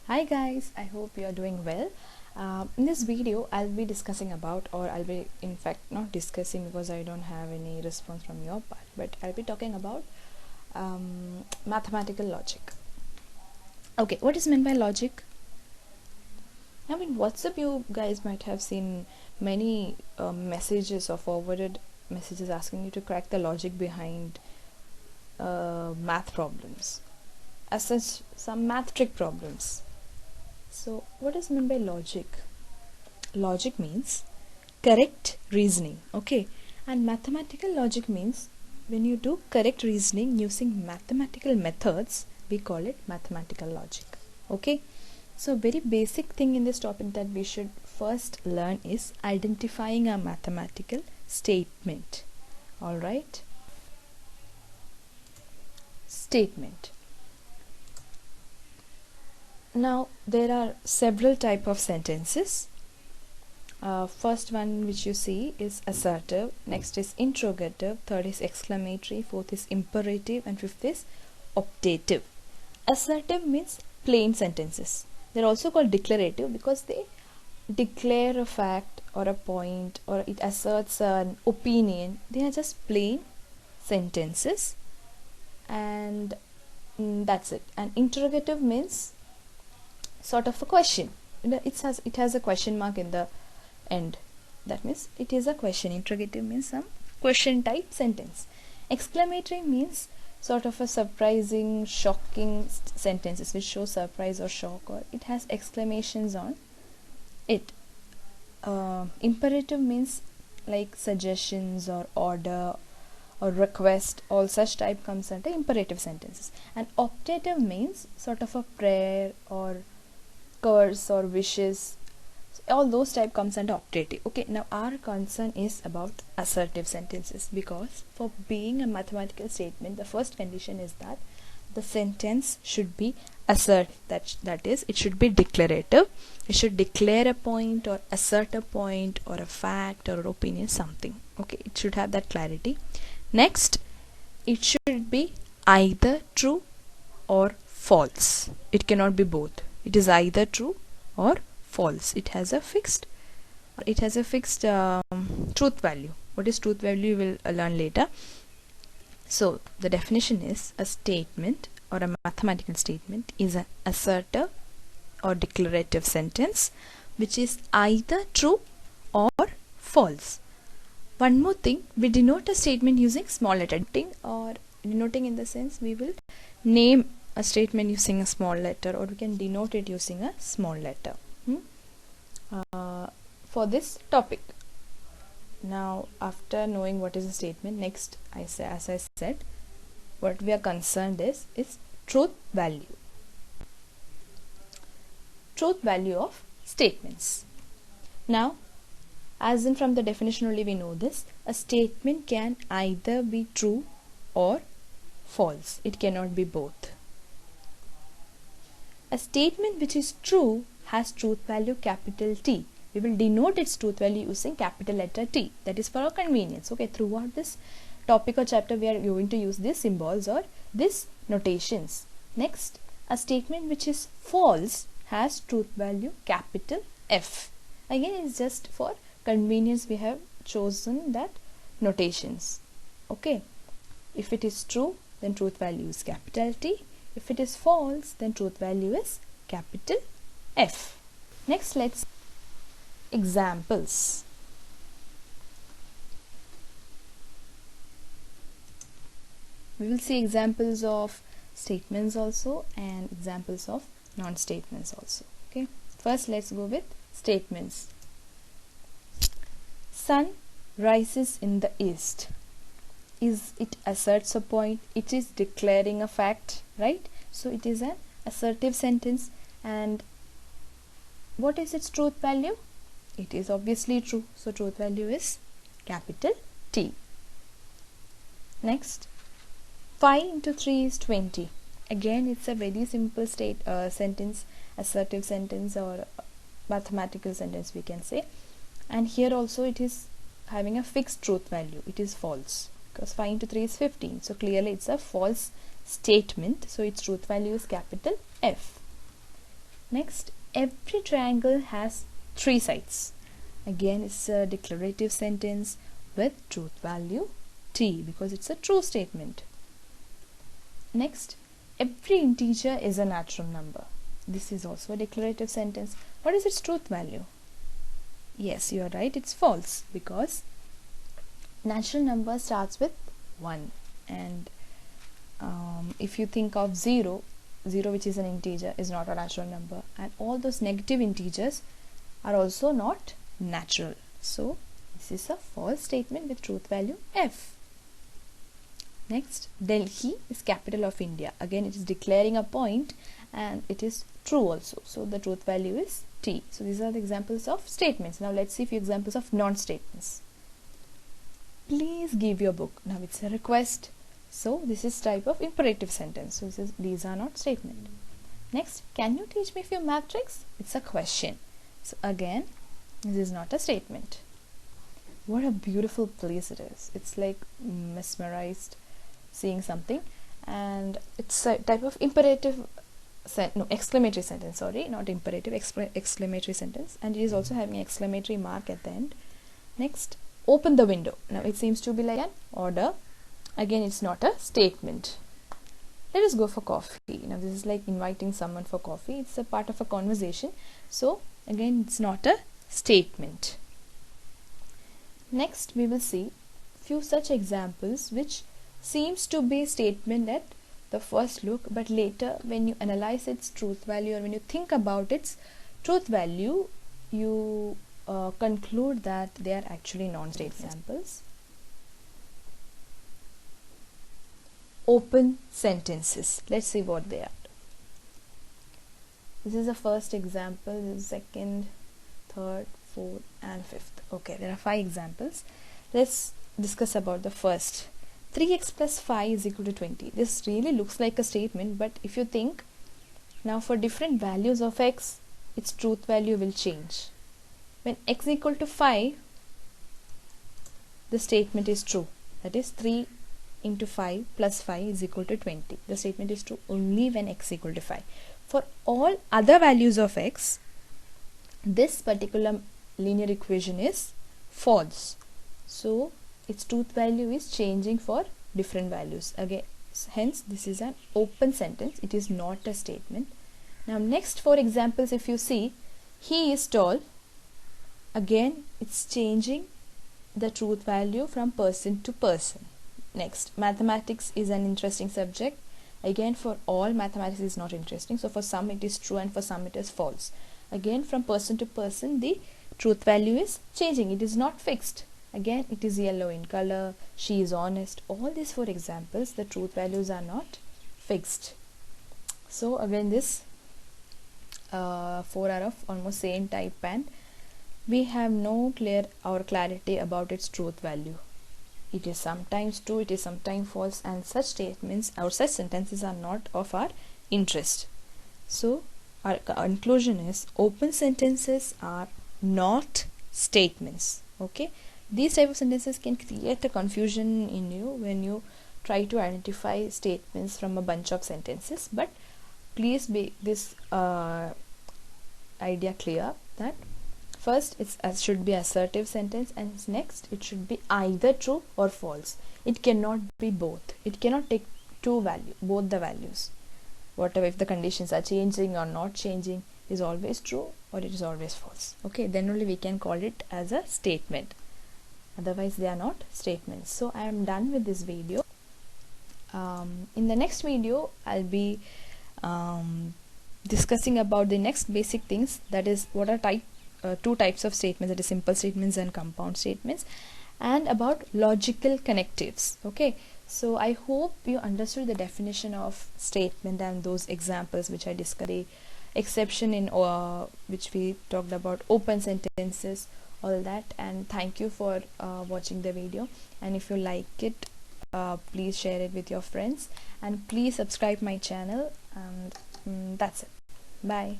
Hi guys, I hope you are doing well. In this video, I'll be discussing about, or I'll be in fact not discussing because I don't have any response from your part, but I'll be talking about mathematical logic. Okay, what is meant by logic? I mean, WhatsApp, you guys might have seen many messages or forwarded messages asking you to crack the logic behind math problems, as such some math trick problems. So what is meant by logic? Logic means correct reasoning, okay, and mathematical logic means when you do correct reasoning using mathematical methods, we call it mathematical logic. Okay, so very basic thing in this topic that we should first learn is identifying a mathematical statement. All right, statement. Now there are several type of sentences. First one which you see is assertive, next is interrogative, third is exclamatory, fourth is imperative, and fifth is optative. Assertive means plain sentences. They're also called declarative because they declare a fact or a point, or it asserts an opinion. They are just plain sentences, and that's it. And interrogative means sort of a question. It has a question mark in the end. That means it is a question. Interrogative means some question type sentence. Exclamatory means sort of a surprising, shocking sentences which show surprise or shock, or it has exclamations on it. Imperative means like suggestions or order or request. All such type comes under imperative sentences. And optative means sort of a prayer or curse or wishes. All those type comes under optative. Okay, now our concern is about assertive sentences, because for being a mathematical statement, the first condition is that the sentence should be assertive. That is, it should be declarative. It should declare a point or assert a point or a fact or an opinion, something. Okay, it should have that clarity. Next, it should be either true or false. It cannot be both. It is either true or false. It has a fixed truth value. What is truth value we will learn later. So the definition is, a statement or a mathematical statement is an assertive or declarative sentence which is either true or false. One more thing, we denote a statement using small letter, or denoting in the sense we will name a statement using a small letter, or we can denote it using a small letter for this topic. Now, after knowing what is a statement, next as I said, what we are concerned is truth value. Truth value of statements. Now, as in from the definition only we know this, a statement can either be true or false. It cannot be both. A statement which is true has truth value capital T. We will denote its truth value using capital letter T. That is for our convenience. Okay, throughout this topic or chapter we are going to use these symbols or these notations. Next, a statement which is false has truth value capital F. Again, it's just for convenience we have chosen that notations. Okay, if it is true, then truth value is capital T. If it is false, then truth value is capital F. Next, let's examples. We will see examples of statements also and examples of non-statements also. Okay, first let's go with statements. Sun rises in the east. It asserts a point, it is declaring a fact, right? So it is an assertive sentence. And what is its truth value? It is obviously true, so truth value is capital T. Next, 5 into 3 is 20. Again, it's a very simple sentence, assertive sentence or mathematical sentence we can say. And here also it is having a fixed truth value. It is false, because 5 into 3 is 15. So clearly it's a false statement. So its truth value is capital F. Next, every triangle has 3 sides. Again, it's a declarative sentence with truth value t because it's a true statement. Next, every integer is a natural number. This is also a declarative sentence. What is its truth value? Yes, you are right, it's false because natural number starts with 1, and if you think of 0 which is an integer is not a natural number, and all those negative integers are also not natural. So this is a false statement with truth value f. Next, Delhi is capital of India. Again, it is declaring a point and it is true also. So the truth value is t. So these are the examples of statements. Now let's see a few examples of non-statements. Please give your book. Now it's a request. So this is type of imperative sentence. So these are not statement. Next, can you teach me a few math tricks? It's a question. So again, this is not a statement. What a beautiful place it is. It's like mesmerized seeing something, and it's a type of imperative exclamatory sentence, sorry, not imperative, exclamatory sentence, and it is also having an exclamatory mark at the end. Next, open the window. Now it seems to be like an order. Again, it's not a statement. Let us go for coffee. Now this is like inviting someone for coffee. It's a part of a conversation. So again, it's not a statement. Next, we will see few such examples which seems to be statement at the first look, but later when you analyze its truth value or when you think about its truth value, you conclude that they are actually non-statement. Examples. Open sentences. Let's see what they are. This is the first example, this is second, third, fourth and fifth. Okay, there are 5 examples. Let's discuss about the first. 3x plus 5 is equal to 20. This really looks like a statement, but if you think, now for different values of x, its truth value will change. When x equal to 5, the statement is true. That is 3 into 5 plus 5 is equal to 20. The statement is true only when x equal to 5. For all other values of x, this particular linear equation is false. So its truth value is changing for different values. Again, hence this is an open sentence. It is not a statement. Now next 4 examples, if you see, he is tall. Again, it's changing the truth value from person to person. Next, mathematics is an interesting subject. Again, for all, mathematics is not interesting. So for some it is true and for some it is false. Again, from person to person, the truth value is changing. It is not fixed. Again, it is yellow in color. She is honest. All these 4 examples, the truth values are not fixed. So again, this 4 are of almost same type, and we have no clarity about its truth value. It is sometimes true, it is sometimes false, and such statements or such sentences are not of our interest. So our conclusion is open sentences are not statements. Okay, these type of sentences can create a confusion in you when you try to identify statements from a bunch of sentences, but please be this idea clear that first it should be assertive sentence, and next it should be either true or false. It cannot be both. It cannot take both the values. Whatever, if the conditions are changing or not changing, is always true or it is always false. Okay, then only we can call it as a statement. Otherwise they are not statements. So I am done with this video. In the next video I'll be discussing about the next basic things, that is what are 2 types of statements, that is simple statements and compound statements, and about logical connectives. Okay, so I hope you understood the definition of statement and those examples which I discussed, the exception in which we talked about, open sentences, all that. And thank you for watching the video, and if you like it, please share it with your friends, and please subscribe my channel, and that's it. Bye.